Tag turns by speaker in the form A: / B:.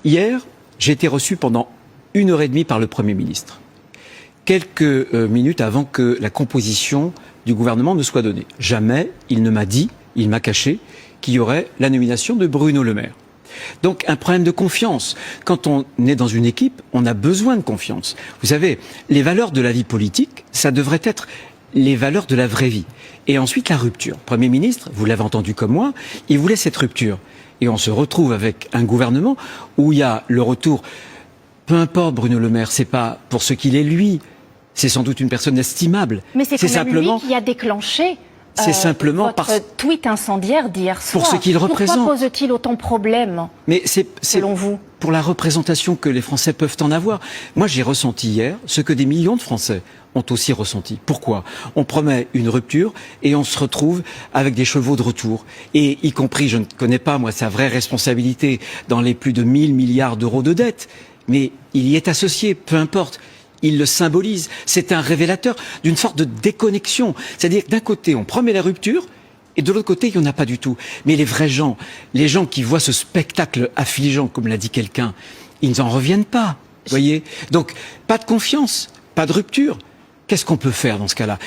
A: Hier, j'ai été reçu pendant 1 heure et demie par le Premier ministre, quelques minutes avant que la composition du gouvernement ne soit donnée. Jamais il ne m'a dit, il m'a caché, qu'il y aurait la nomination de Bruno Le Maire. Donc un problème de confiance. Quand on est dans une équipe, on a besoin de confiance. Vous savez, les valeurs de la vie politique, ça devrait être les valeurs de la vraie vie. Et ensuite la rupture. Le Premier ministre, vous l'avez entendu comme moi, il voulait cette rupture. Et on se retrouve avec un gouvernement où il y a le retour. Peu importe Bruno Le Maire, c'est pas pour ce qu'il est lui. C'est sans doute une personne estimable.
B: Mais c'est quand même
A: simplement
B: lui qui a déclenché
A: c'est simplement
B: votre tweet incendiaire d'hier soir.
A: Pour ce qu'il représente.
B: Pourquoi pose-t-il autant de problèmes,
A: mais c'est
B: selon vous?
A: Pour la représentation que les Français peuvent en avoir. Moi, j'ai ressenti hier ce que des millions de Français ont aussi ressenti. Pourquoi? On promet une rupture et on se retrouve avec des chevaux de retour. Et y compris, je ne connais pas, moi, sa vraie responsabilité dans les plus de 1000 milliards d'euros de dette. Mais il y est associé, peu importe. Il le symbolise. C'est un révélateur d'une sorte de déconnexion. C'est-à-dire que d'un côté, on promet la rupture, et de l'autre côté, il n'y en a pas du tout. Mais les vrais gens, les gens qui voient ce spectacle affligeant, comme l'a dit quelqu'un, ils n'en reviennent pas. Voyez? Donc, pas de confiance, pas de rupture. Qu'est-ce qu'on peut faire dans ce cas-là?